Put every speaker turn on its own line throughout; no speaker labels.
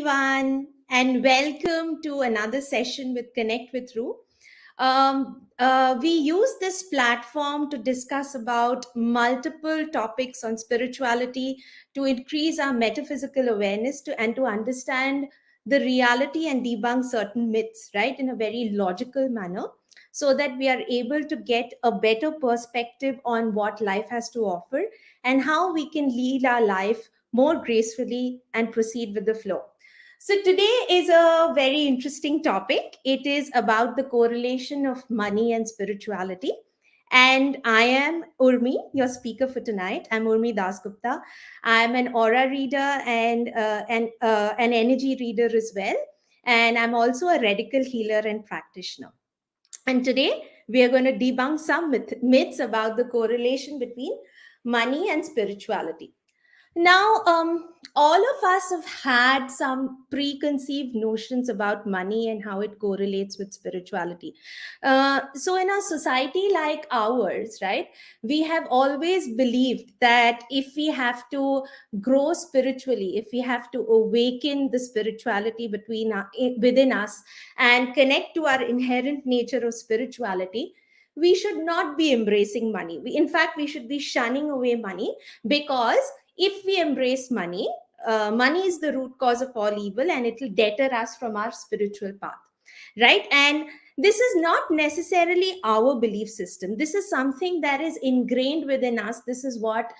everyone, and welcome to another session with Connect with Ru. We use this platform to discuss about multiple topics on spirituality to increase our metaphysical awareness and to understand the reality and debunk certain myths, right, in a very logical manner, so that we are able to get a better perspective on what life has to offer and how we can lead our life more gracefully and proceed with the flow. So, today is a very interesting topic. It is about the correlation of money and spirituality. And I am Urmi, your speaker for tonight. I'm Urmi Dasgupta. I'm an aura reader and an energy reader as well. And I'm also a radical healer and practitioner. And today we are going to debunk some myths about the correlation between money and spirituality. Now, all of us have had some preconceived notions about money and how it correlates with spirituality. So, in a society like ours, right, we have always believed that if we have to grow spiritually, if we have to awaken the spirituality within us and connect to our inherent nature of spirituality, we should not be embracing money. In fact, we should be shunning away money, because if we embrace money, money is the root cause of all evil and it will deter us from our spiritual path, right? And this is not necessarily our belief system. This is something that is ingrained within us. This is what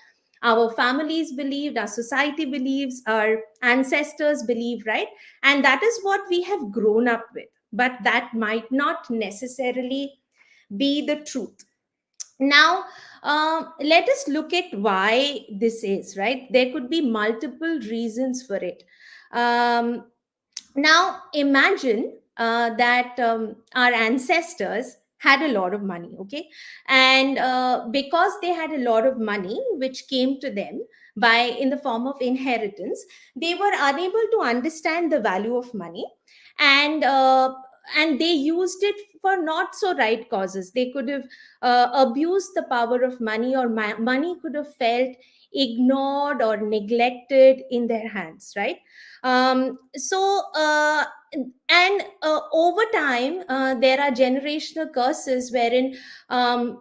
our families believed, our society believes, our ancestors believe, right? And that is what we have grown up with. But that might not necessarily be the truth. Now, let us look at why this is, right? There could be multiple reasons for it. Um, Now, imagine that our ancestors had a lot of money, okay? And because they had a lot of money, which came to them by in the form of inheritance, they were unable to understand the value of money, and they used it for not so right causes. They could have abused the power of money, or money could have felt ignored or neglected in their hands, right? So over time, there are generational curses wherein,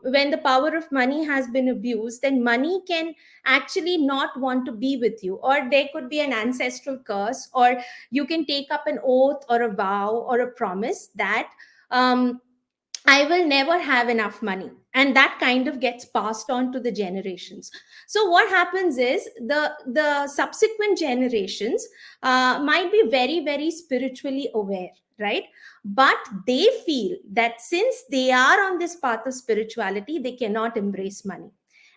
when the power of money has been abused, then money can actually not want to be with you, or there could be an ancestral curse, or you can take up an oath or a vow or a promise that, um, I will never have enough money. And that kind of gets passed on to the generations. So what happens is the subsequent generations might be very, very spiritually aware, right? But they feel that since they are on this path of spirituality, they cannot embrace money.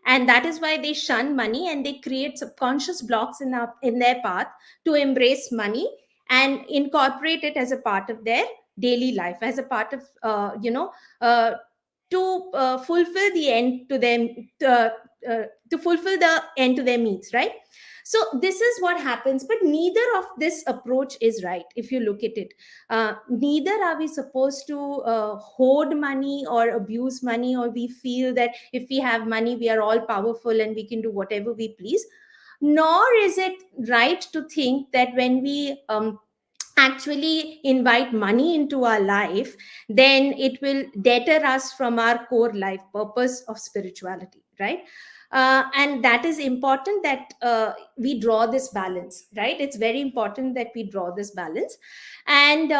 And that is why they shun money and they create subconscious blocks in their path to embrace money and incorporate it as a part of their daily life, as a part of uh, to fulfill the end to them, to fulfill the end to their needs, right? So this is what happens, but neither of this approach is right. If you look at it, neither are we supposed to hoard money or abuse money, or we feel that if we have money we are all powerful and we can do whatever we please. Nor is it right to think that when we actually invite money into our life, then it will deter us from our core life purpose of spirituality, right? And that is important that we draw this balance, right? It's very important that we draw this balance. And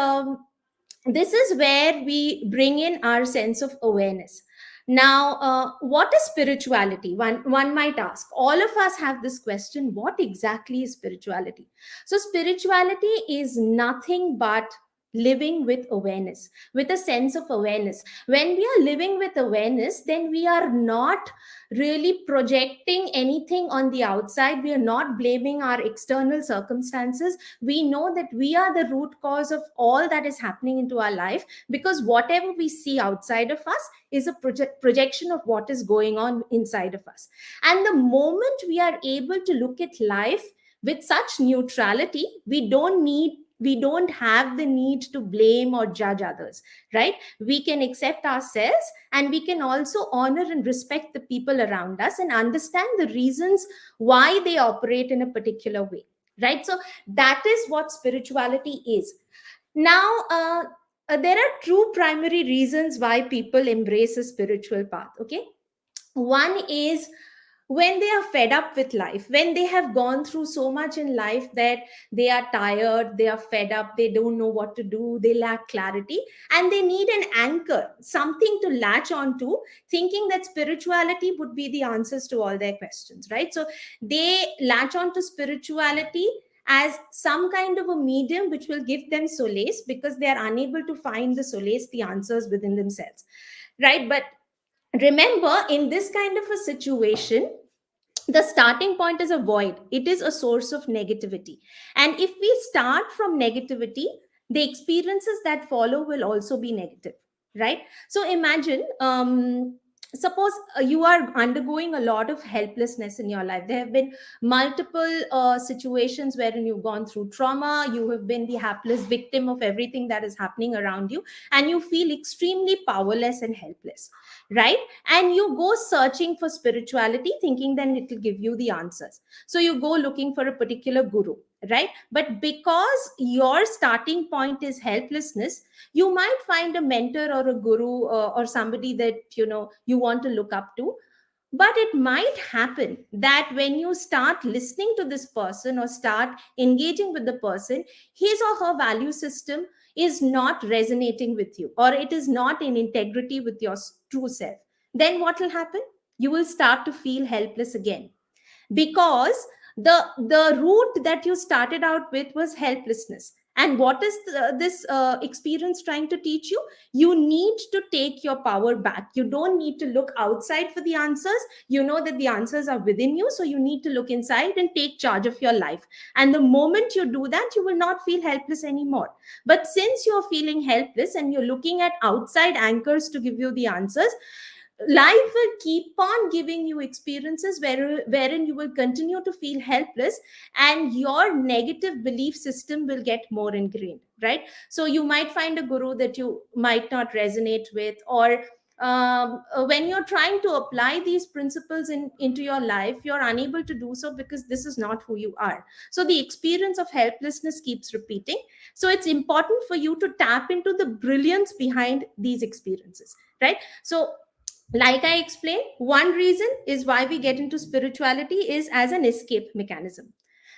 this is where we bring in our sense of awareness. Now, what is spirituality? One might ask. All of us have this question: what exactly is spirituality? So, spirituality is nothing but living with awareness, with a sense of awareness. When we are living with awareness, then we are not really projecting anything on the outside. We are not blaming our external circumstances. We know that we are the root cause of all that is happening into our life, because whatever we see outside of us is a projection of what is going on inside of us. And the moment we are able to look at life with such neutrality, we don't have the need to blame or judge others, right? We can accept ourselves, and we can also honor and respect the people around us and understand the reasons why they operate in a particular way. right? So that is what spirituality is. Now, there are two primary reasons why people embrace a spiritual path. Okay, one is when they are fed up with life, when they have gone through so much in life that they are tired, they are fed up, they don't know what to do, they lack clarity, and they need an anchor, something to latch on to, thinking that spirituality would be the answers to all their questions, right? So they latch on to spirituality as some kind of a medium which will give them solace, because they are unable to find the solace, the answers within themselves, right? But remember, in this kind of a situation, the starting point is a void, it is a source of negativity. And if we start from negativity, the experiences that follow will also be negative, right? So imagine, suppose you are undergoing a lot of helplessness in your life. There have been multiple situations wherein you've gone through trauma, you have been the hapless victim of everything that is happening around you, and you feel extremely powerless and helpless, right? And you go searching for spirituality thinking then it will give you the answers. So you go looking for a particular guru, right? But because your starting point is helplessness, you might find a mentor or a guru, or somebody that you want to look up to. But it might happen that when you start listening to this person or start engaging with the person, his or her value system is not resonating with you, or it is not in integrity with your true self. Then what will happen? You will start to feel helpless again, because the route that you started out with was helplessness. And what is this experience trying to teach you? You need to take your power back. You don't need to look outside for the answers. You know that the answers are within you, so you need to look inside and take charge of your life. And the moment you do that, you will not feel helpless anymore. But since you're feeling helpless and you're looking at outside anchors to give you the answers, life will keep on giving you experiences wherein you will continue to feel helpless, and your negative belief system will get more ingrained, right? So you might find a guru that you might not resonate with, or when you're trying to apply these principles into your life, you're unable to do so because this is not who you are. So the experience of helplessness keeps repeating. So it's important for you to tap into the brilliance behind these experiences, right? So, like I explained, one reason is why we get into spirituality is as an escape mechanism.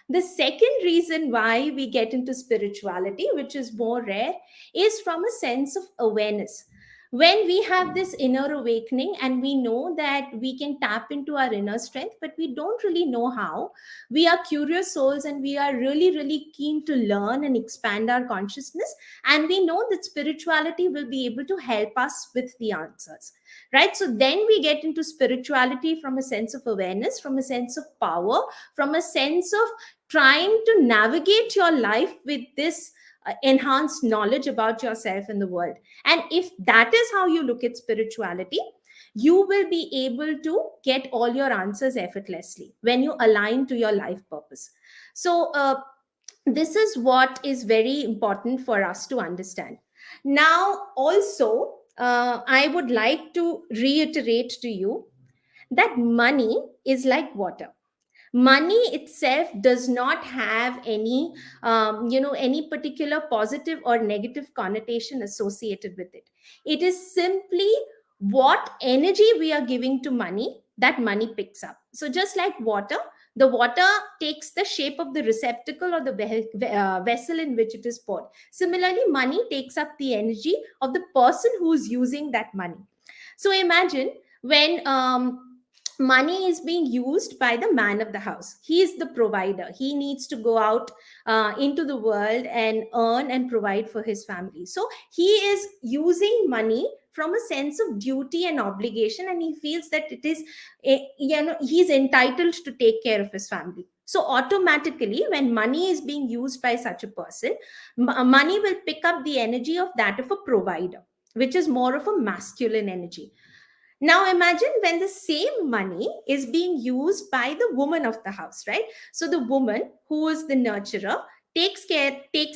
The second reason why we get into spirituality, which is more rare, is from a sense of awareness. When we have this inner awakening and we know that we can tap into our inner strength, but we don't really know how, we are curious souls and we are really, really keen to learn and expand our consciousness. And we know that spirituality will be able to help us with the answers, right? So then we get into spirituality from a sense of awareness, from a sense of power, from a sense of trying to navigate your life with this enhanced knowledge about yourself and the world. And if that is how you look at spirituality, you will be able to get all your answers effortlessly when you align to your life purpose. So this is what is very important for us to understand. Now also, I would like to reiterate to you that money is like water. Money itself does not have any any particular positive or negative connotation associated with it. It is simply what energy we are giving to money, that money picks up. So just like water, the water takes the shape of the receptacle or the vessel in which it is poured. Similarly, money takes up the energy of the person who's using that money. So imagine when money is being used by the man of the house. He is the provider. He needs to go out into the world and earn and provide for his family. So he is using money from a sense of duty and obligation, and he feels that it is, he's entitled to take care of his family. So automatically, when money is being used by such a person, money will pick up the energy of that of a provider, which is more of a masculine energy. Now imagine when the same money is being used by the woman of the house, right? So the woman who is the nurturer takes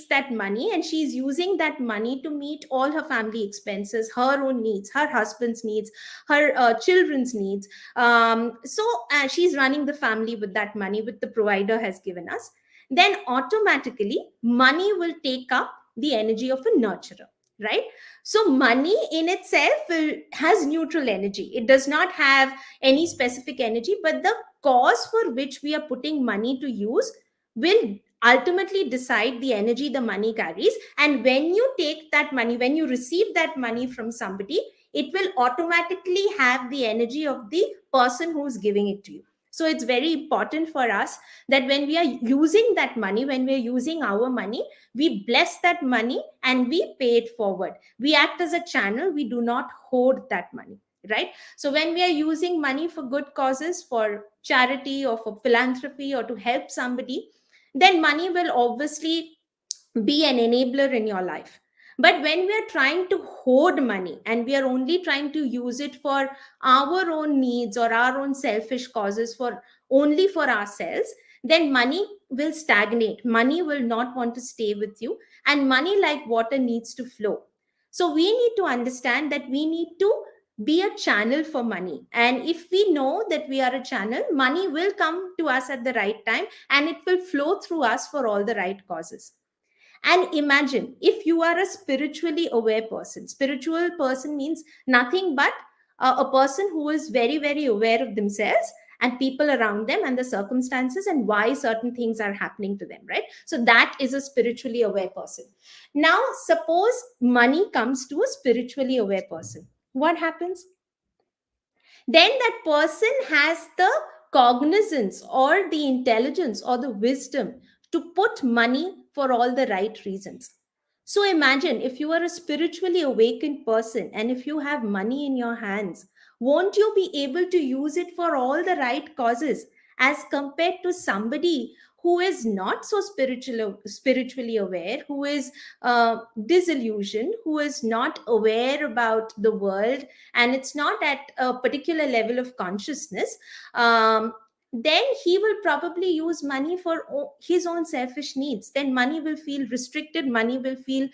that money, and she's using that money to meet all her family expenses, her own needs, her husband's needs, her children's needs. So she's running the family with that money, which the provider has given us. then automatically money will take up the energy of a nurturer, right? So money in itself has neutral energy. It does not have any specific energy, but the cause for which we are putting money to use will ultimately decide the energy the money carries. And when you take that money, when you receive that money from somebody, it will automatically have the energy of the person who's giving it to you. So it's very important for us that when we are using that money, when we are using our money, we bless that money and we pay it forward. We act as a channel, we do not hoard that money, right? So when we are using money for good causes, for charity or for philanthropy or to help somebody, then money will obviously be an enabler in your life. But when we are trying to hoard money and we are only trying to use it for our own needs or our own selfish causes, for only for ourselves, then money will stagnate. Money will not want to stay with you, and money, like water, needs to flow. So we need to understand that we need to be a channel for money. And if we know that we are a channel, money will come to us at the right time and it will flow through us for all the right causes. And imagine if you are a spiritually aware person. Spiritual person means nothing but a person who is very, very aware of themselves and people around them and the circumstances and why certain things are happening to them, right? So that is a spiritually aware person. Now, suppose money comes to a spiritually aware person. What happens? Then that person has the cognizance or the intelligence or the wisdom to put money for all the right reasons. So imagine if you are a spiritually awakened person and if you have money in your hands, won't you be able to use it for all the right causes as compared to somebody who is not so spiritually aware, who is disillusioned, who is not aware about the world, and it's not at a particular level of consciousness, then he will probably use money for his own selfish needs. Then money will feel restricted, money will feel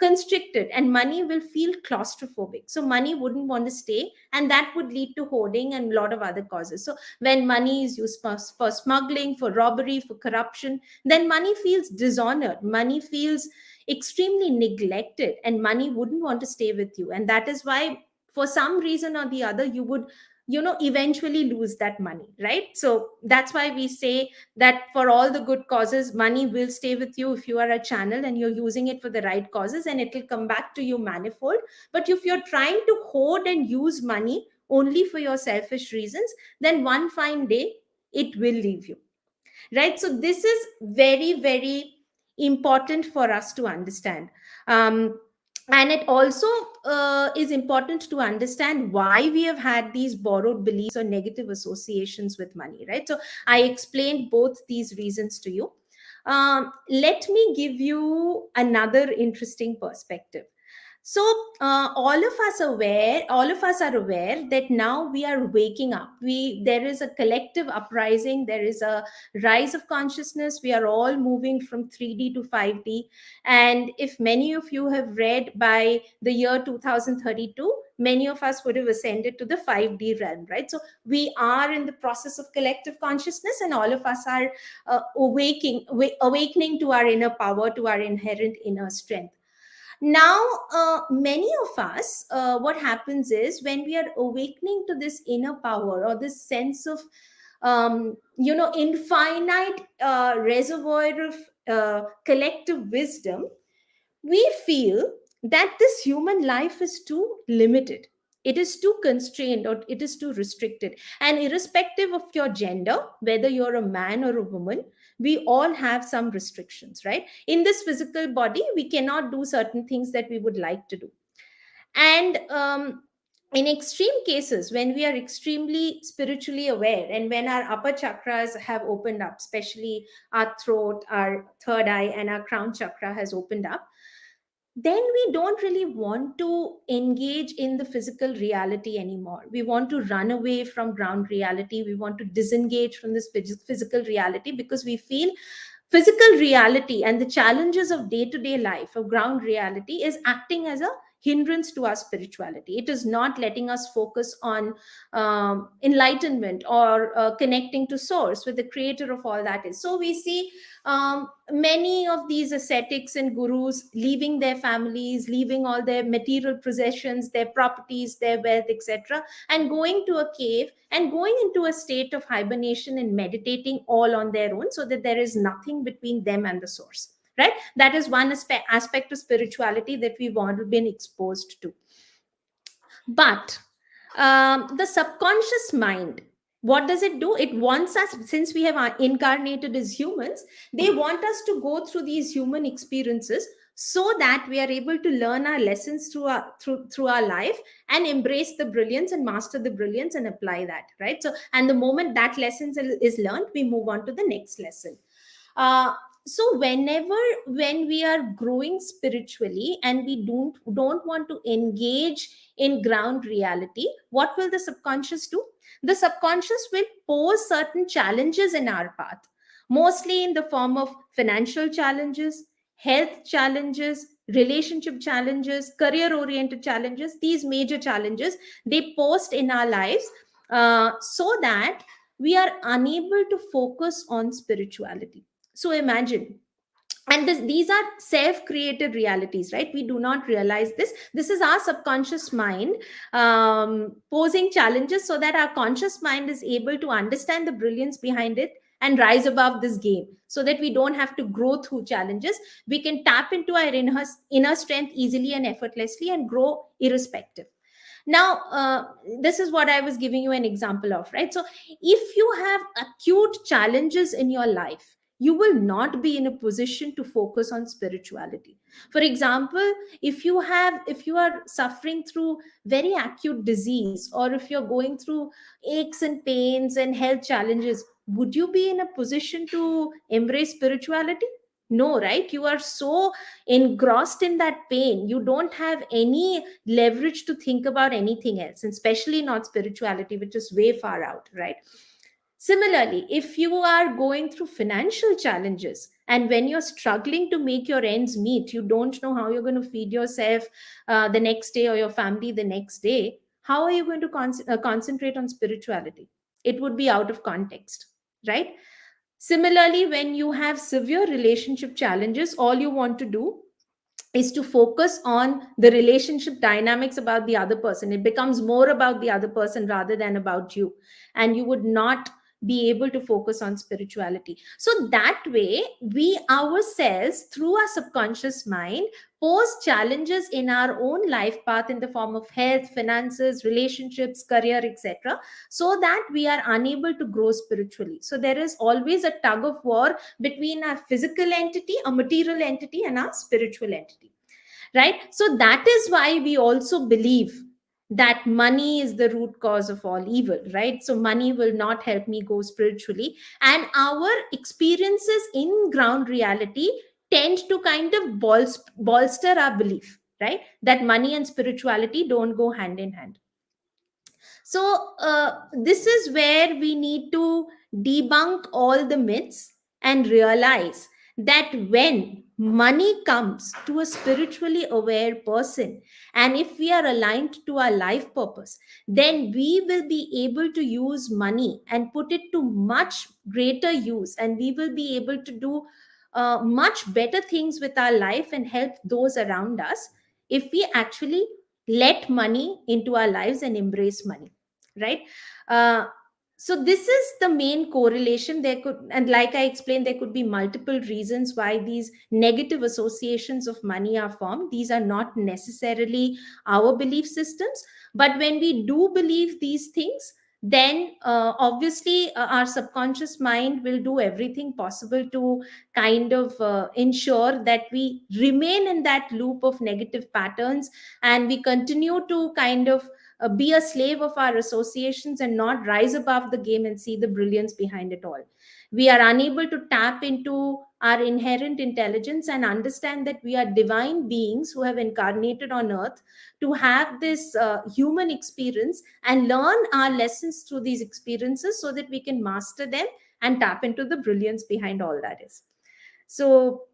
constricted, and money will feel claustrophobic. So money wouldn't want to stay, and that would lead to hoarding and a lot of other causes. So when money is used for smuggling, for robbery, for corruption, then money feels dishonored, money feels extremely neglected, and money wouldn't want to stay with you. And that is why, for some reason or the other, you would eventually lose that money, right? So that's why we say that for all the good causes, money will stay with you if you are a channel and you're using it for the right causes, and it will come back to you manifold. But if you're trying to hoard and use money only for your selfish reasons, then one fine day it will leave you, right? So this is very, very important for us to understand. And it also is important to understand why we have had these borrowed beliefs or negative associations with money, right? So I explained both these reasons to you. Let me give you another interesting perspective. So all of us are aware that now we are waking up. There is a collective uprising, there is a rise of consciousness. We are all moving from 3D to 5D. And if many of you have read, by the year 2032, many of us would have ascended to the 5D realm, right? So we are in the process of collective consciousness, and all of us are awakening to our inner power, to our inherent inner strength. Now, many of us, what happens is, when we are awakening to this inner power or this sense of infinite reservoir of collective wisdom, we feel that this human life is too limited, it is too constrained, or it is too restricted. And irrespective of your gender, whether you're a man or a woman, we all have some restrictions, right? In this physical body, we cannot do certain things that we would like to do. And in extreme cases, when we are extremely spiritually aware and when our upper chakras have opened up, especially our throat, our third eye, and our crown chakra has opened up, then we don't really want to engage in the physical reality anymore. We want to run away from ground reality. We want to disengage from this physical reality, because we feel physical reality and the challenges of day to day life, of ground reality, is acting as a hindrance to our spirituality. It is not letting us focus on enlightenment or connecting to source with the creator of all that is. So we see many of these ascetics and gurus leaving their families, leaving all their material possessions, their properties, their wealth, etc., and going to a cave and going into a state of hibernation and meditating all on their own, so that there is nothing between them and the source. Right? That is one aspect of spirituality that we've all been exposed to. But the subconscious mind, what does it do? It wants us, since we have incarnated as humans, they want us to go through these human experiences so that we are able to learn our lessons through our life and embrace the brilliance and master the brilliance and apply that, right? So, and the moment that lesson is learned, we move on to the next lesson. uh, so whenever, when we are growing spiritually and we don't want to engage in ground reality, what will the subconscious do? The subconscious will pose certain challenges in our path, mostly in the form of financial challenges, health challenges, relationship challenges, career oriented challenges. These major challenges they post in our lives, so that we are unable to focus on spirituality. So imagine, and these are self-created realities, right? We do not realize this is our subconscious mind posing challenges so that our conscious mind is able to understand the brilliance behind it and rise above this game, so that we don't have to grow through challenges. We can tap into our inner strength easily and effortlessly and grow irrespective. Now, this is what I was giving you an example of, right? So if you have acute challenges in your life, you will not be in a position to focus on spirituality. For example, if you are suffering through very acute disease, or if you're going through aches and pains and health challenges, would you be in a position to embrace spirituality? No, right? You are so engrossed in that pain, you don't have any leverage to think about anything else, and especially not spirituality, which is way far out, right? Similarly, if you are going through financial challenges and when you're struggling to make your ends meet, you don't know how you're going to feed yourself the next day or your family the next day, how are you going to concentrate on spirituality? It would be out of context, right? Similarly, when you have severe relationship challenges, all you want to do is to focus on the relationship dynamics about the other person. It becomes more about the other person rather than about you. And you would not be able to focus on spirituality. So that way, we ourselves, through our subconscious mind, pose challenges in our own life path in the form of health, finances, relationships, career, etc., so that we are unable to grow spiritually. So there is always a tug of war between our physical entity, a material entity, and our spiritual entity, right? So that is why we also believe that money is the root cause of all evil, right? So money will not help me go spiritually, and our experiences in ground reality tend to kind of bolster our belief, right, that money and spirituality don't go hand in hand. So, this is where we need to debunk all the myths and realize that when money comes to a spiritually aware person, and if we are aligned to our life purpose, then we will be able to use money and put it to much greater use, and we will be able to do much better things with our life and help those around us if we actually let money into our lives and embrace money, right? uh, so this is the main correlation. There could, and like I explained, there could be multiple reasons why these negative associations of money are formed. These are not necessarily our belief systems, but when we do believe these things, then obviously our subconscious mind will do everything possible to kind of ensure that we remain in that loop of negative patterns, and we continue to kind of be a slave of our associations and not rise above the game and see the brilliance behind it all. We are unable to tap into our inherent intelligence and understand that we are divine beings who have incarnated on earth to have this human experience and learn our lessons through these experiences so that we can master them and tap into the brilliance behind all that is. So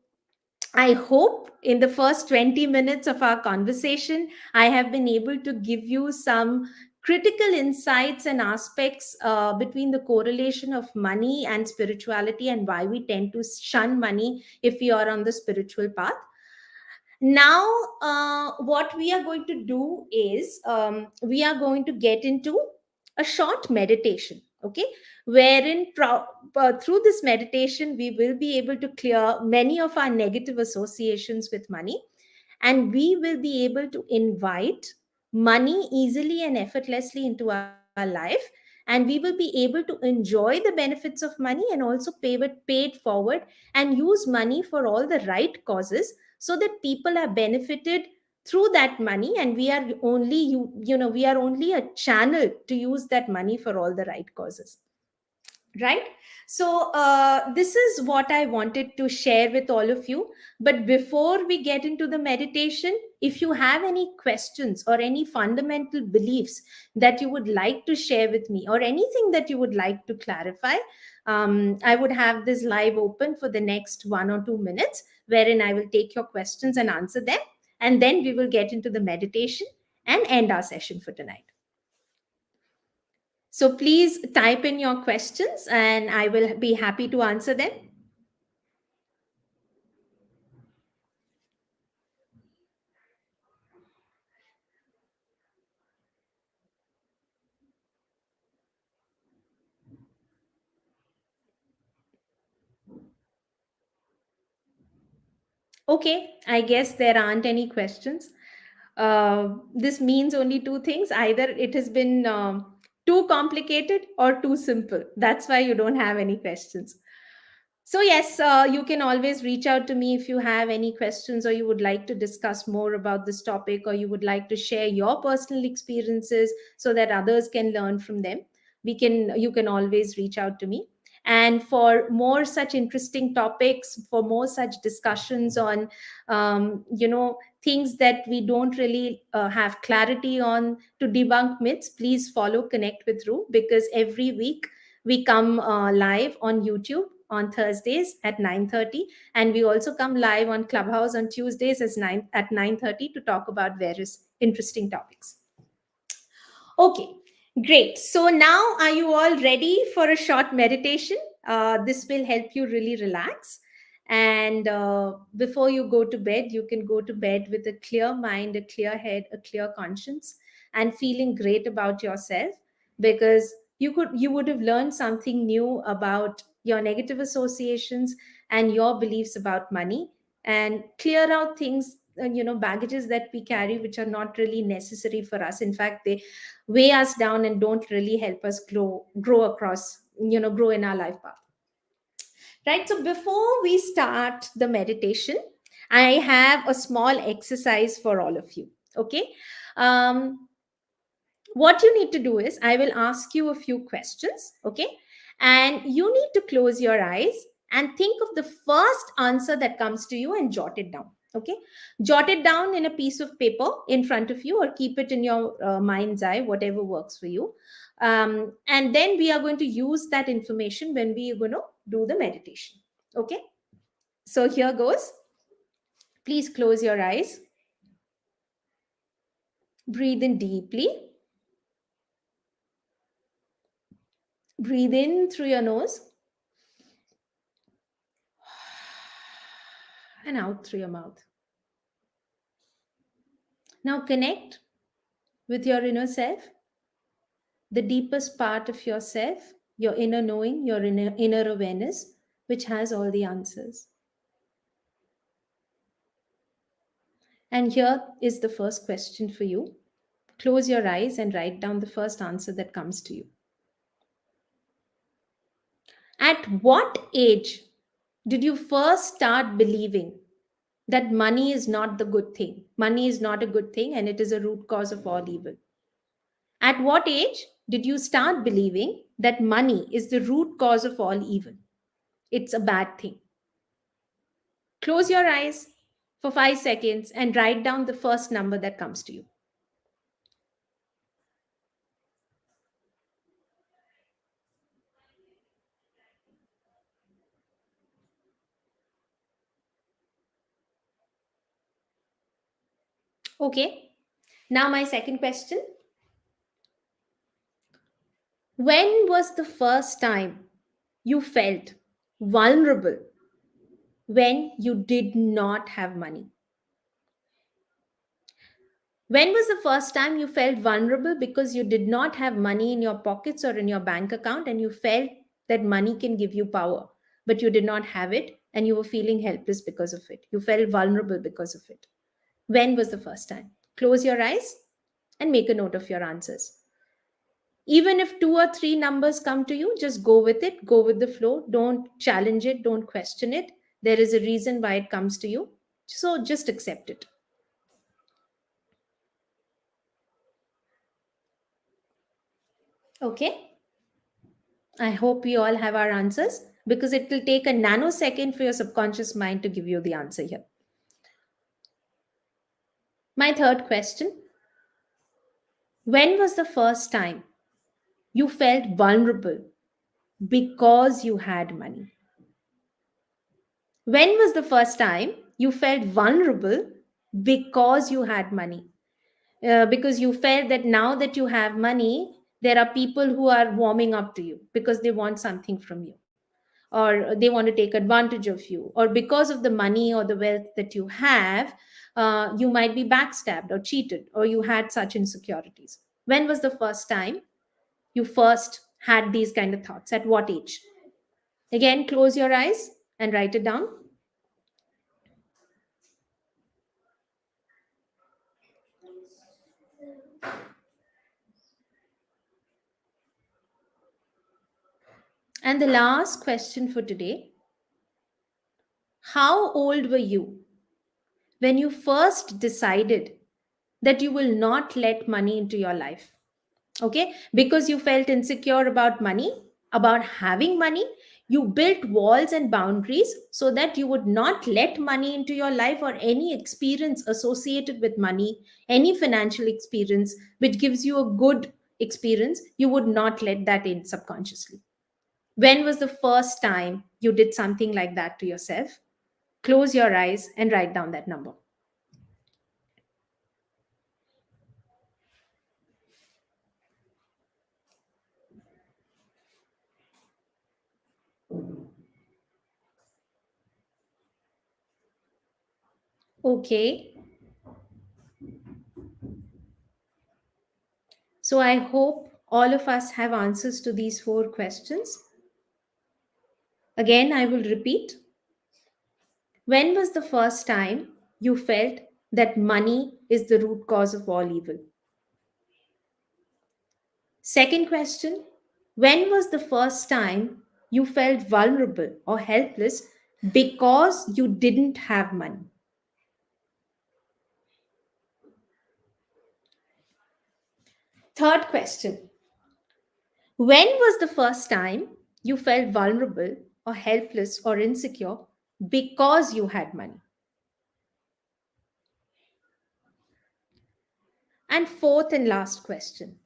I hope in the first 20 minutes of our conversation, I have been able to give you some critical insights and aspects between the correlation of money and spirituality, and why we tend to shun money if we are on the spiritual path. Now, what we are going to do is, we are going to get into a short meditation, okay, wherein through this meditation we will be able to clear many of our negative associations with money, and we will be able to invite money easily and effortlessly into our life, and we will be able to enjoy the benefits of money and also pay it forward, and use money for all the right causes, so that people are benefited through that money, and we are only we are only a channel to use that money for all the right causes, right? So this is what I wanted to share with all of you. But before we get into the meditation, if you have any questions or any fundamental beliefs that you would like to share with me, or anything that you would like to clarify, I would have this live open for the next 1 or 2 minutes, wherein I will take your questions and answer them, and then we will get into the meditation and end our session for tonight. So please type in your questions and I will be happy to answer them. Okay, I guess there aren't any questions. This means only two things: either it has been too complicated or too simple. That's why you don't have any questions. So, yes, you can always reach out to me if you have any questions, or you would like to discuss more about this topic, or you would like to share your personal experiences so that others can learn from them. You can always reach out to me. And for more such interesting topics, for more such discussions on, things that we don't really have clarity on, to debunk myths, please follow Connect with Ru, because every week we come live on YouTube on Thursdays at 9:30, and we also come live on Clubhouse on Tuesdays at 9:30 to talk about various interesting topics. Okay, great. So now, are you all ready for a short meditation? This will help you really relax. And before you go to bed, you can go to bed with a clear mind, a clear head, a clear conscience, and feeling great about yourself, because you would have learned something new about your negative associations and your beliefs about money, and clear out things, baggages that we carry, which are not really necessary for us. In fact, they weigh us down and don't really help us grow in our life path, right? So before we start the meditation, I have a small exercise for all of you, okay? um, what you need to do is, I will ask you a few questions, okay, and you need to close your eyes and think of the first answer that comes to you and jot it down, okay? Jot it down in a piece of paper in front of you, or keep it in your mind's eye, whatever works for you. And then we are going to use that information when we are going to do the meditation, okay? So here goes. Please close your eyes, breathe in deeply, breathe in through your nose and out through your mouth. Now connect with your inner self, the deepest part of yourself, your inner knowing, your inner awareness, which has all the answers. And here is the first question for you. Close your eyes and write down the first answer that comes to you. At what age did you first start believing that money is not the good thing? Money is not a good thing and it is a root cause of all evil. At what age did you start believing that money is the root cause of all evil? It's a bad thing. Close your eyes for 5 seconds and write down the first number that comes to you. Okay. Now, my second question. When was the first time you felt vulnerable when you did not have money? When was the first time you felt vulnerable because you did not have money in your pockets or in your bank account and you felt that money can give you power, but you did not have it and you were feeling helpless because of it? You felt vulnerable because of it. When was the first time? Close your eyes and make a note of your answers. Even if two or three numbers come to you, just go with it, go with the flow. Don't challenge it, don't question it. There is a reason why it comes to you. So just accept it. Okay? I hope we all have our answers because it will take a nanosecond for your subconscious mind to give you the answer here. My third question. When was the first time you felt vulnerable because you had money? When was the first time you felt vulnerable because you had money? Because you felt that now that you have money, there are people who are warming up to you because they want something from you, or they want to take advantage of you, or because of the money or the wealth that you have, you might be backstabbed or cheated, or you had such insecurities. When was the first time you first had these kind of thoughts? At what age? Again, close your eyes and write it down. And the last question for today: how old were you when you first decided that you will not let money into your life? Okay, because you felt insecure about money, about having money, you built walls and boundaries so that you would not let money into your life, or any experience associated with money, any financial experience which gives you a good experience, you would not let that in subconsciously. When was the first time you did something like that to yourself? Close your eyes and write down that number. Okay, so I hope all of us have answers to these four questions. Again, I will repeat. When was the first time you felt that money is the root cause of all evil? Second question. When was the first time you felt vulnerable or helpless because you didn't have money? Third question. When was the first time you felt vulnerable or helpless or insecure because you had money? And fourth and last question.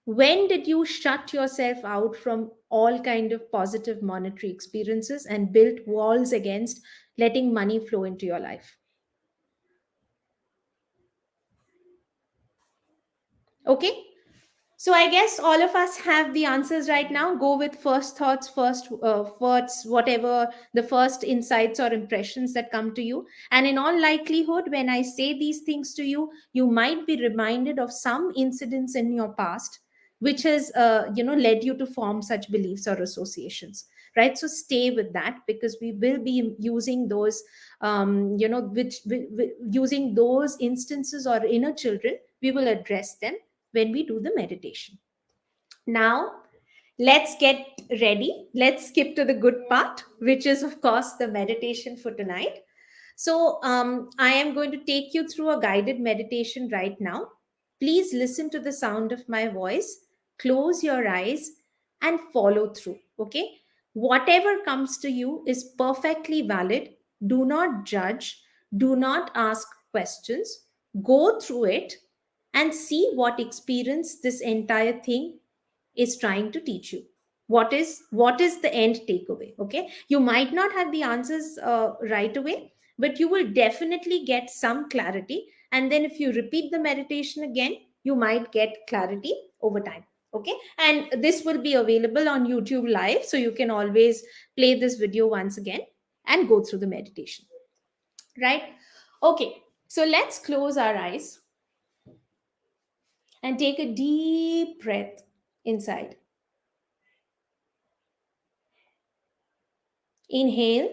When did you shut yourself out from all kind of positive monetary experiences and built walls against letting money flow into your life? Okay, so I guess all of us have the answers right now. Go with first thoughts, first thoughts, whatever the first insights or impressions that come to you. And in all likelihood, when I say these things to you, you might be reminded of some incidents in your past which has led you to form such beliefs or associations. Right, so stay with that, because we will be using those using those instances or inner children. We will address them when we do the meditation. Now, let's get ready. Let's skip to the good part, which is, of course, the meditation for tonight. So, I am going to take you through a guided meditation right now. Please listen to the sound of my voice, close your eyes, and follow through. Okay? Whatever comes to you is perfectly valid. Do not judge, do not ask questions. Go through it and see what experience this entire thing is trying to teach you. What is the end takeaway? Okay, you might not have the answers right away, but you will definitely get some clarity, And then if you repeat the meditation again, you might get clarity over time. Okay. And this will be available on YouTube Live. So you can always play this video once again and go through the meditation. Right? Okay. So let's close our eyes and take a deep breath inside. Inhale,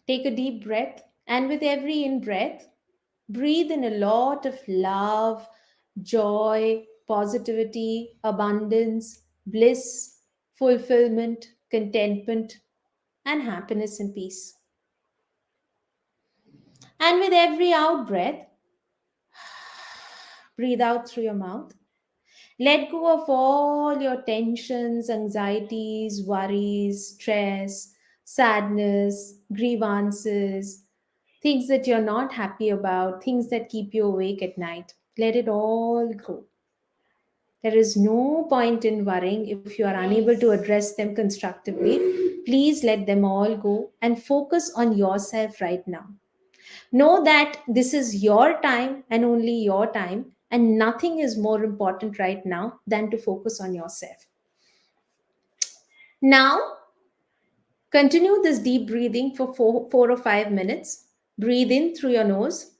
take a deep breath, and with every in breath, breathe in a lot of love, joy, positivity, abundance, bliss, fulfillment, contentment, and happiness and peace. And with every out breath, breathe out through your mouth. Let go of all your tensions, anxieties, worries, stress, sadness, grievances, things that you're not happy about, things that keep you awake at night. Let it all go. There is no point in worrying if you are unable to address them constructively. Please let them all go and focus on yourself right now. Know that this is your time and only your time, and nothing is more important right now than to focus on yourself. Now, continue this deep breathing for 4 or 5 minutes. Breathe in through your nose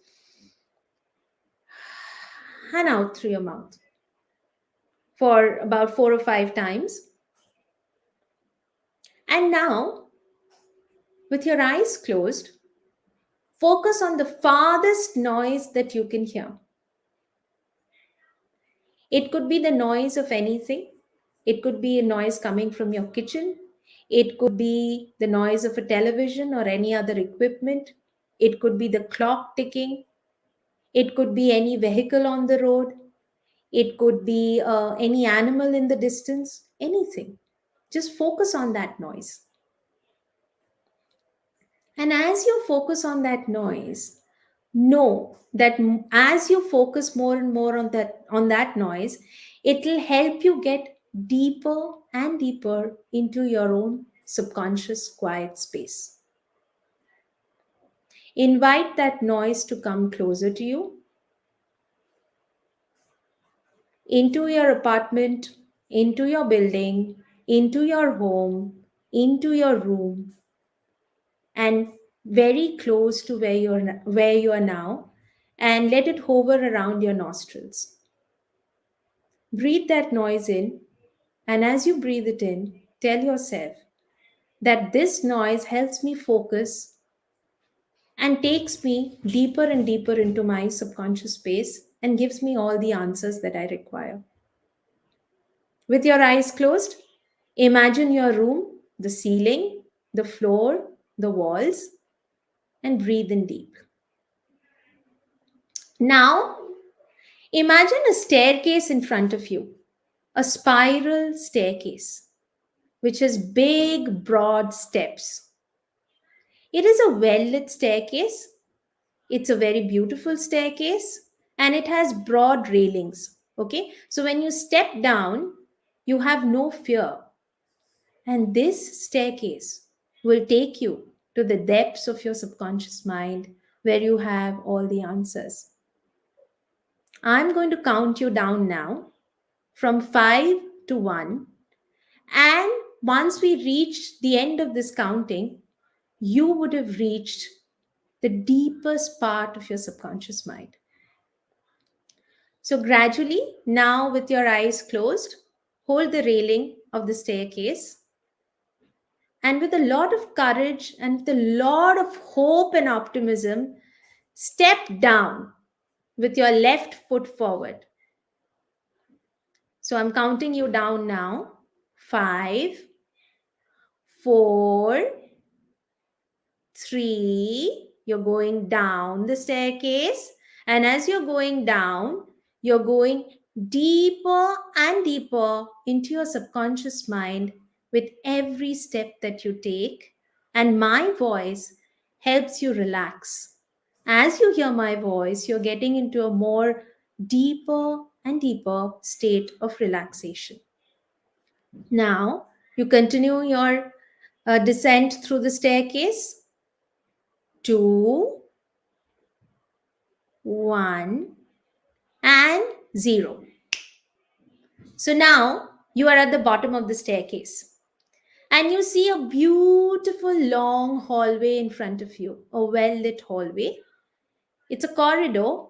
and out through your mouth for about 4 or 5 times. And now, with your eyes closed, focus on the farthest noise that you can hear. It could be the noise of anything. It could be a noise coming from your kitchen. It could be the noise of a television or any other equipment. It could be the clock ticking. It could be any vehicle on the road. It could be any animal in the distance. Anything. Just focus on that noise. And as you focus on that noise, know that as you focus more and more on that noise, it'll help you get deeper and deeper into your own subconscious quiet space. Invite that noise to come closer to you, into your apartment, into your building, into your home, into your room, and very close to where you are now, and let it hover around your nostrils. Breathe that noise in, and as you breathe it in, tell yourself that this noise helps me focus and takes me deeper and deeper into my subconscious space and gives me all the answers that I require. With your eyes closed, imagine your room, the ceiling, the floor, the walls, and breathe in deep. Now, imagine a staircase in front of you, a spiral staircase, which has big, broad steps. It is a well lit staircase. It's a very beautiful staircase and it has broad railings. Okay, so when you step down, you have no fear. And this staircase will take you to the depths of your subconscious mind where you have all the answers. I'm going to count you down now from 5 to 1. And once we reach the end of this counting, you would have reached the deepest part of your subconscious mind. So, gradually, now with your eyes closed, hold the railing of the staircase and with a lot of courage and with a lot of hope and optimism, step down with your left foot forward. So, I'm counting you down now. 5, 4, 3, you're going down the staircase, and as you're going down, you're going deeper and deeper into your subconscious mind with every step that you take, and my voice helps you relax. As you hear my voice, you're getting into a more deeper and deeper state of relaxation. Now you continue your descent through the staircase. 2, 1, and 0. So now you are at the bottom of the staircase and you see a beautiful long hallway in front of you, a well lit hallway. It's a corridor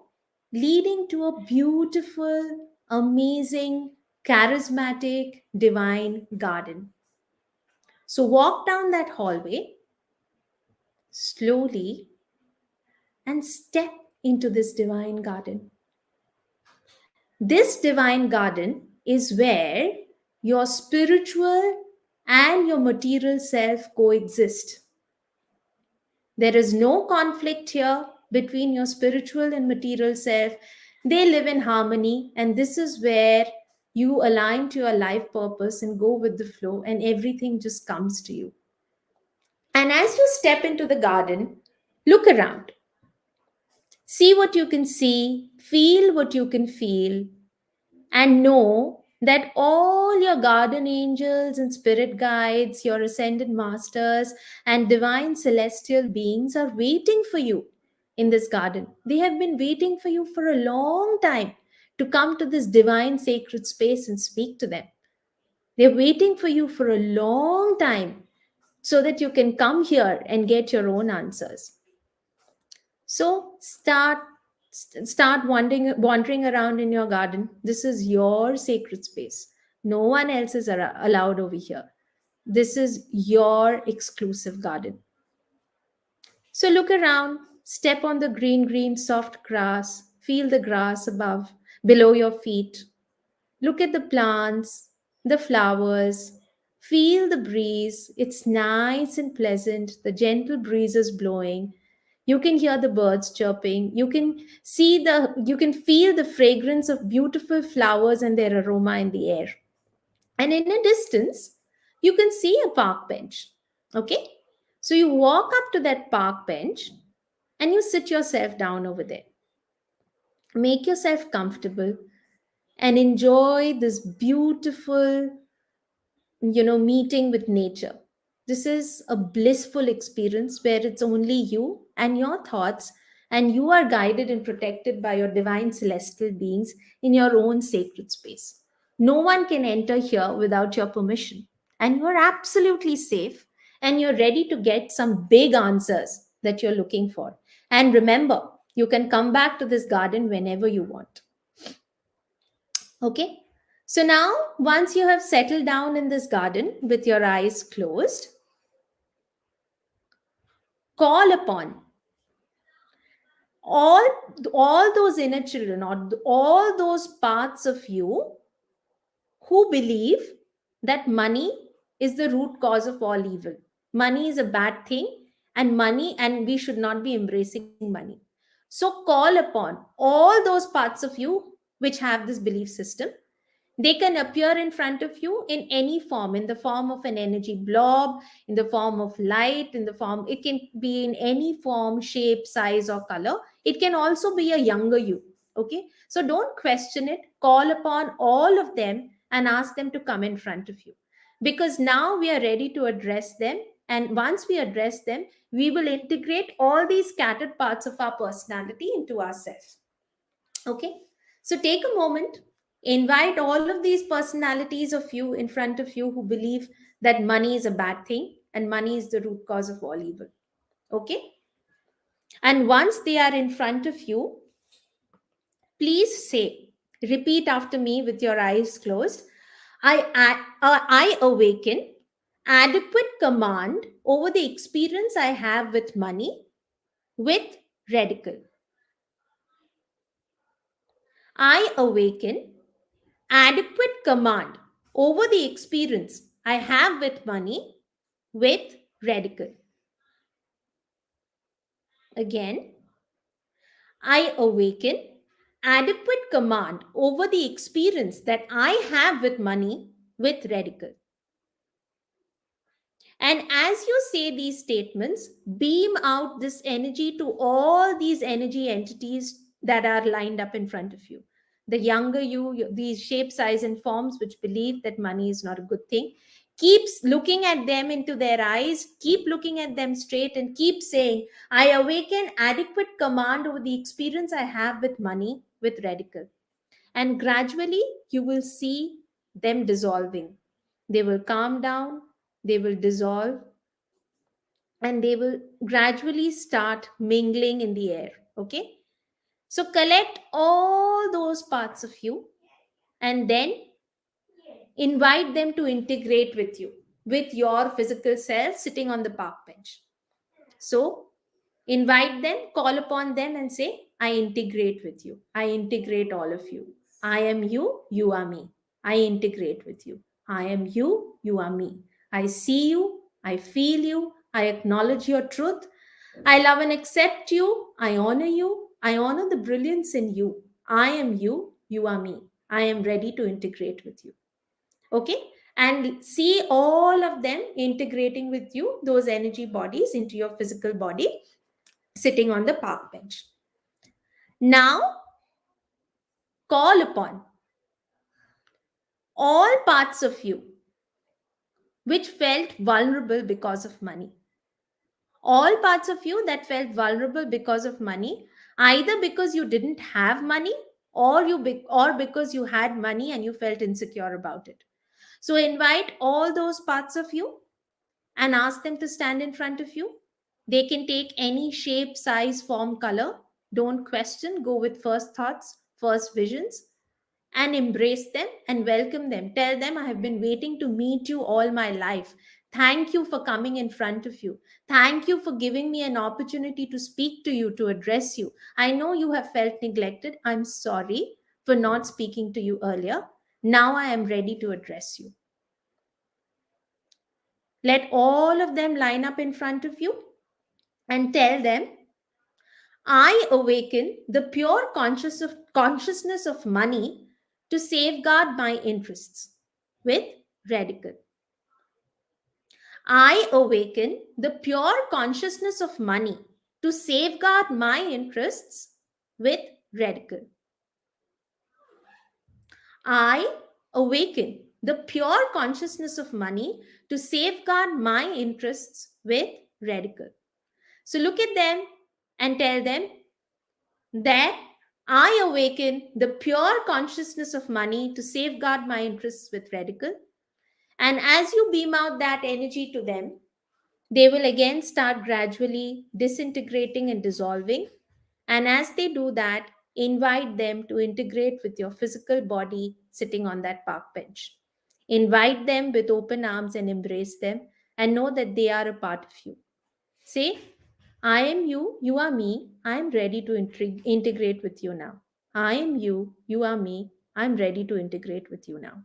leading to a beautiful, amazing, charismatic, divine garden. So walk down that hallway slowly and step into this divine garden. This divine garden is where your spiritual and your material self coexist. There is no conflict here between your spiritual and material self. They live in harmony, and this is where you align to your life purpose and go with the flow, and everything just comes to you. And as you step into the garden, look around. See what you can see, feel what you can feel, and know that all your guardian angels and spirit guides, your ascended masters, and divine celestial beings are waiting for you in this garden. They have been waiting for you for a long time to come to this divine sacred space and speak to them. They're waiting for you for a long time so that you can come here and get your own answers. So start wandering around in your garden. This is your sacred space. No one else is allowed over here. This is your exclusive garden. So look around, step on the green soft grass, feel the grass above, below your feet. Look at the plants, the flowers, feel the breeze. It's nice and pleasant. The gentle breeze is blowing. You can hear the birds chirping. You can feel the fragrance of beautiful flowers and their aroma in the air. And in a distance, you can see a park bench. Okay? So you walk up to that park bench and you sit yourself down over there. Make yourself comfortable and enjoy this beautiful meeting with nature. This is a blissful experience where it's only you and your thoughts, and you are guided and protected by your divine celestial beings in your own sacred space. No one can enter here without your permission, and you're absolutely safe, and you're ready to get some big answers that you're looking for. And remember, you can come back to this garden whenever you want. Okay. So now, once you have settled down in this garden with your eyes closed, call upon all, all those inner children or all those parts of you who believe that money is the root cause of all evil. Money is a bad thing, and we should not be embracing money. So call upon all those parts of you which have this belief system. They can appear in front of you in any form, in the form of an energy blob, in the form of light, it can be in any form, shape, size, or color. It can also be a younger you. Okay. So don't question it. Call upon all of them and ask them to come in front of you. Because now we are ready to address them. And once we address them, we will integrate all these scattered parts of our personality into ourselves. Okay. So take a moment, invite all of these personalities of you in front of you who believe that money is a bad thing and money is the root cause of all evil. Okay. And once they are in front of you, please say, repeat after me with your eyes closed. I awaken adequate command over the experience I have with money with radical. I awaken adequate command over the experience I have with money with radical. Again, I awaken adequate command over the experience that I have with money with radical. And as you say these statements, beam out this energy to all these energy entities that are lined up in front of you. The younger you, these shape, size, and forms which believe that money is not a good thing, Keep looking at them into their eyes, keep looking at them straight, and keep saying, I awaken adequate command over the experience I have with money with radical. And gradually, you will see them dissolving. They will calm down, they will dissolve, and they will gradually start mingling in the air. Okay? So, collect all those parts of you and then invite them to integrate with you, with your physical self sitting on the park bench. So, invite them, call upon them, and say, I integrate with you. I integrate all of you. I am you, you are me. I integrate with you. I am you, you are me. I see you, I feel you, I acknowledge your truth. I love and accept you. I honor you. I honor the brilliance in you. I am you, you are me. I am ready to integrate with you. Okay? And see all of them integrating with you, those energy bodies into your physical body sitting on the park bench. Now, call upon all parts of you which felt vulnerable because of money. All parts of you that felt vulnerable because of money, either because you didn't have money or because you had money and you felt insecure about it. So invite all those parts of you and ask them to stand in front of you. They can take any shape, size, form, color. Don't question, go with first thoughts, first visions, and embrace them and welcome them. Tell them, I have been waiting to meet you all my life. Thank you for coming in front of you. Thank you for giving me an opportunity to speak to you, to address you. I know you have felt neglected. I'm sorry for not speaking to you earlier. Now I am ready to address you. Let all of them line up in front of you and tell them, I awaken the pure consciousness of money to safeguard my interests with radical. I awaken the pure consciousness of money to safeguard my interests with radical. I awaken the pure consciousness of money to safeguard my interests with radical. So look at them and tell them that I awaken the pure consciousness of money to safeguard my interests with radical. And as you beam out that energy to them, they will again start gradually disintegrating and dissolving. And as they do that, invite them to integrate with your physical body sitting on that park bench. Invite them with open arms and embrace them and know that they are a part of you. Say, I am you, you are me, I am ready to integrate with you now. I am you, you are me, I'm ready to integrate with you now.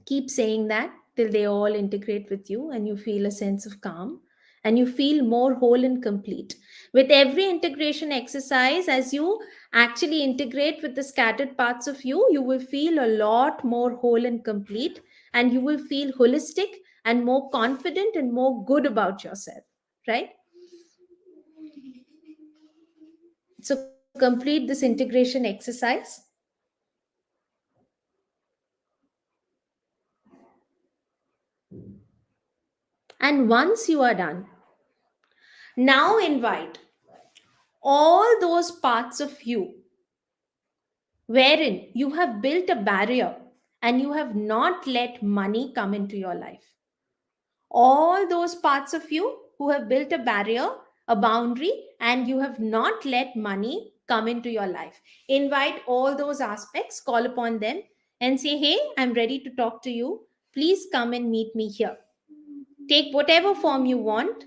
Keep saying that till they all integrate with you and you feel a sense of calm and you feel more whole and complete. With every integration exercise, as you actually integrate with the scattered parts of you, you will feel a lot more whole and complete, and you will feel holistic and more confident and more good about yourself, right? So complete this integration exercise. And once you are done, now invite all those parts of you wherein you have built a barrier and you have not let money come into your life. All those parts of you who have built a barrier, a boundary, and you have not let money come into your life. Invite all those aspects, call upon them, and say, hey, I'm ready to talk to you. Please come and meet me here. Take whatever form you want,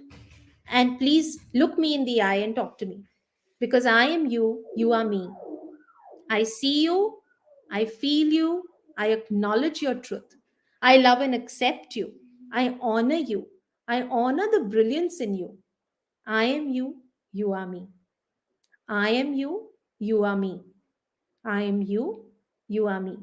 and please look me in the eye and talk to me. Because I am you, you are me. I see you, I feel you, I acknowledge your truth. I love and accept you. I honor you. I honor the brilliance in you. I am you, you are me. I am you, you are me. I am you, you are me.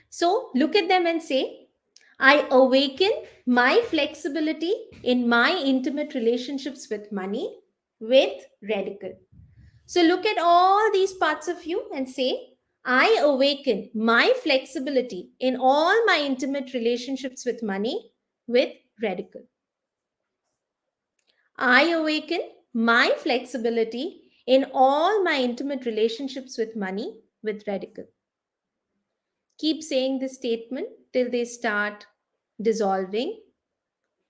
So look at them and say, I awaken my flexibility in my intimate relationships with money with radical. So look at all these parts of you and say, I awaken my flexibility in all my intimate relationships with money with radical. I awaken my flexibility in all my intimate relationships with money with radical. Keep saying this statement till they start dissolving,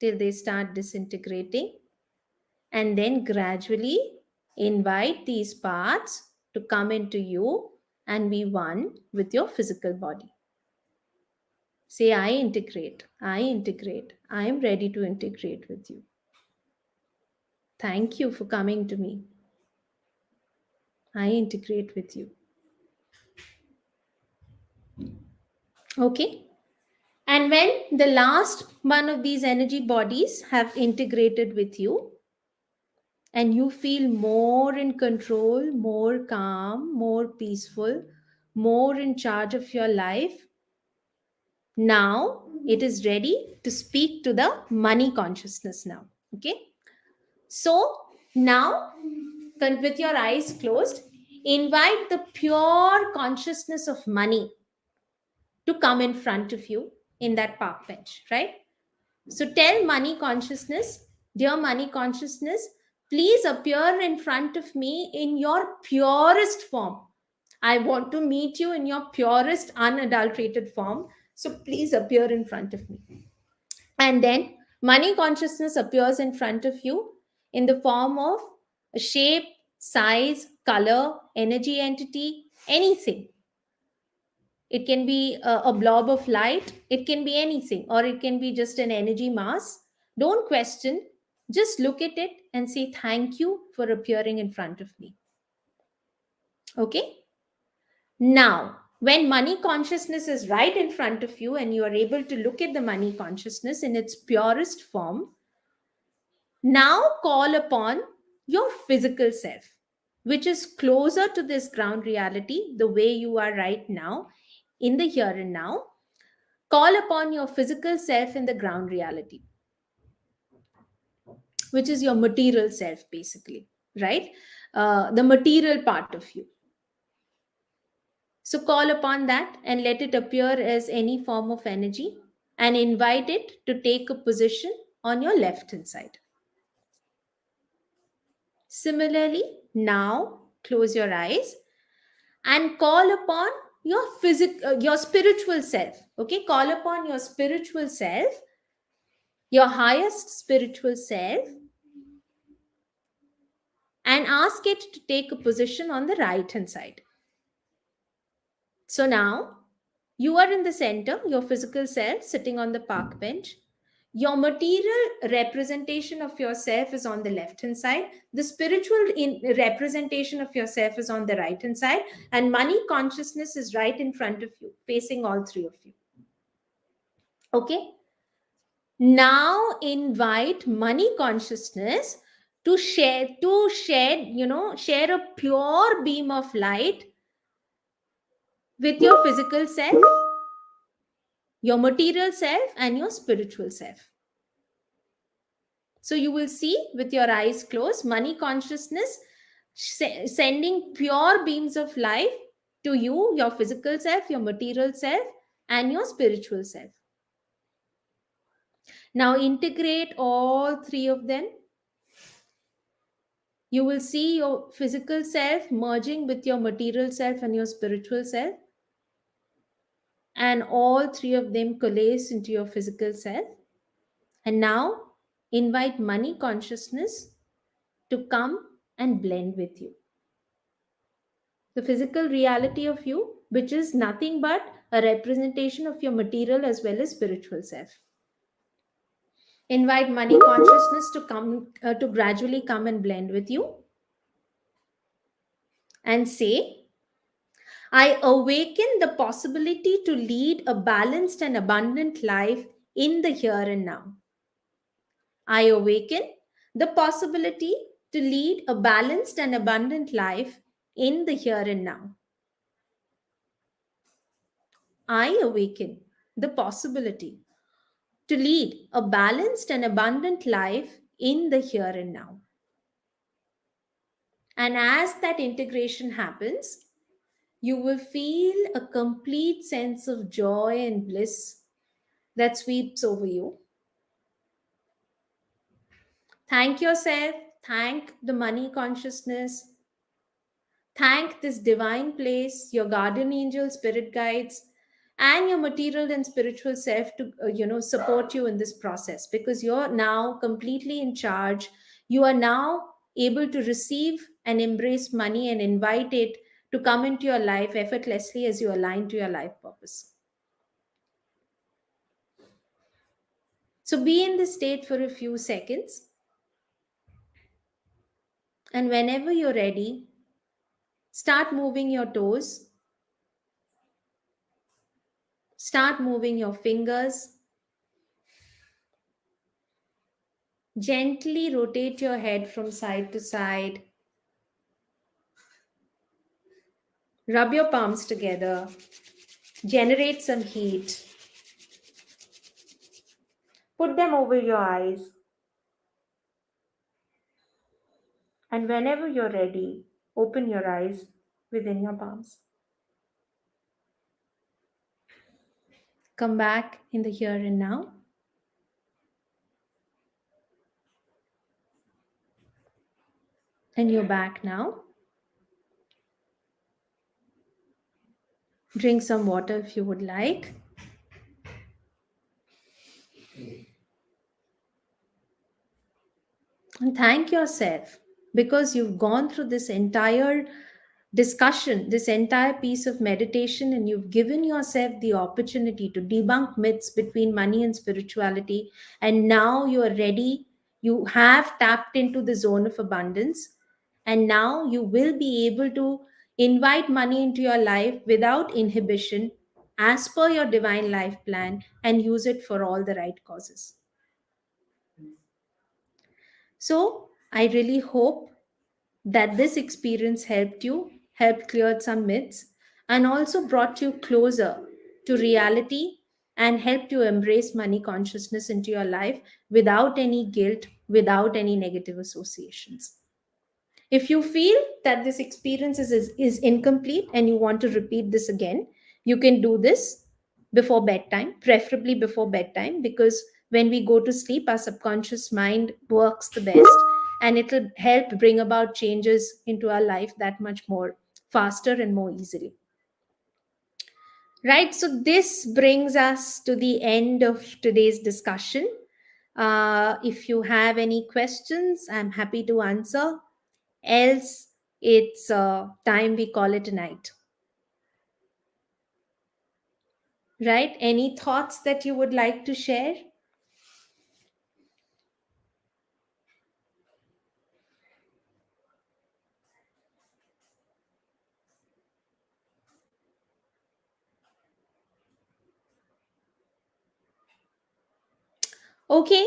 till they start disintegrating, and then gradually invite these parts to come into you and be one with your physical body. Say, I integrate, I integrate, I am ready to integrate with you. Thank you for coming to me. I integrate with you. Okay? And when the last one of these energy bodies have integrated with you, and you feel more in control, more calm, more peaceful, more in charge of your life, now it is ready to speak to the money consciousness now. Okay? So now, with your eyes closed, invite the pure consciousness of money to come in front of you in that park bench, right? So tell money consciousness, dear money consciousness, please appear in front of me in your purest form. I want to meet you in your purest, unadulterated form. So please appear in front of me. And then money consciousness appears in front of you in the form of a shape, size, color, energy entity, anything. It can be a blob of light, it can be anything, or it can be just an energy mass. Don't question, just look at it and say thank you for appearing in front of me. Okay? Now, when money consciousness is right in front of you and you are able to look at the money consciousness in its purest form, now call upon your physical self, which is closer to this ground reality, the way you are right now, in the here and now. Call upon your physical self in the ground reality, which is your material self, basically, right? The material part of you. So call upon that and let it appear as any form of energy and invite it to take a position on your left hand side. Similarly, now close your eyes and call upon your spiritual self. Okay, call upon your spiritual self, your highest spiritual self, and ask it to take a position on the right hand side. So now you are in the center, your physical self sitting on the park bench. Your material representation of yourself is on the left hand side. The spiritual representation of yourself is on the right hand side. And money consciousness is right in front of you, facing all three of you. Okay? Now invite money consciousness to share a pure beam of light with your physical self, your material self, and your spiritual self. So you will see with your eyes closed, money consciousness sending pure beams of light to you, your physical self, your material self, and your spiritual self. Now integrate all three of them. You will see your physical self merging with your material self and your spiritual self, and all three of them coalesce into your physical self. And now invite money consciousness to come and blend with you. The physical reality of you, which is nothing but a representation of your material as well as spiritual self. Invite money consciousness to come to gradually come and blend with you and say, I awaken the possibility to lead a balanced and abundant life in the here and now. I awaken the possibility to lead a balanced and abundant life in the here and now. I awaken the possibility to lead a balanced and abundant life in the here and now. And as that integration happens, you will feel a complete sense of joy and bliss that sweeps over you. Thank yourself, thank the money consciousness, thank this divine place, your guardian angel, spirit guides, and your material and spiritual self to support you in this process, because you're now completely in charge. You are now able to receive and embrace money and invite it to come into your life effortlessly as you align to your life purpose. So be in this state for a few seconds, and whenever you're ready, start moving your toes, start moving your fingers. Gently rotate your head from side to side. Rub your palms together. Generate some heat. Put them over your eyes. And whenever you're ready, open your eyes within your palms. Come back in the here and now. And you're back now. Drink some water if you would like. And thank yourself, because you've gone through this entire discussion, this entire piece of meditation, and you've given yourself the opportunity to debunk myths between money and spirituality. And now you are ready. You have tapped into the zone of abundance. And now you will be able to invite money into your life without inhibition, as per your divine life plan, and use it for all the right causes. So, I really hope that this experience helped you, helped clear some myths, and also brought you closer to reality and helped you embrace money consciousness into your life without any guilt, without any negative associations. If you feel that this experience is incomplete and you want to repeat this again, you can do this before bedtime, preferably before bedtime, because when we go to sleep, our subconscious mind works the best, and it'll help bring about changes into our life that much more faster and more easily. Right. So this brings us to the end of today's discussion. If you have any questions, I'm happy to answer. Else, it's time we call it a night. Right? Any thoughts that you would like to share? Okay.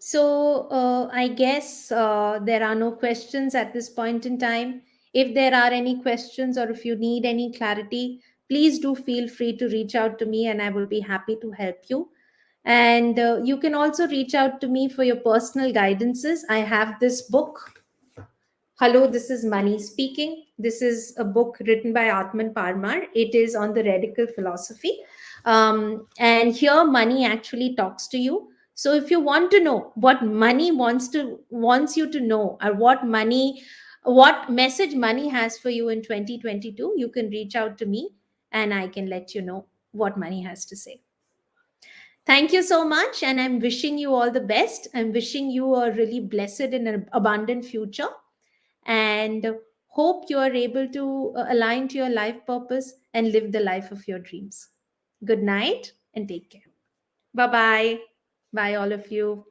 So I guess there are no questions at this point in time. If there are any questions or if you need any clarity, please do feel free to reach out to me and I will be happy to help you. And you can also reach out to me for your personal guidances. I have this book. Hello, this is Money speaking. This is a book written by Atman Parmar. It is on the radical philosophy. And here money actually talks to you. So if you want to know what money wants you to know, or what message money has for you in 2022, you can reach out to me and I can let you know what money has to say. Thank you so much. And I'm wishing you all the best. I'm wishing you a really blessed and an abundant future, and hope you are able to align to your life purpose and live the life of your dreams. Good night and take care. Bye bye. Bye, all of you.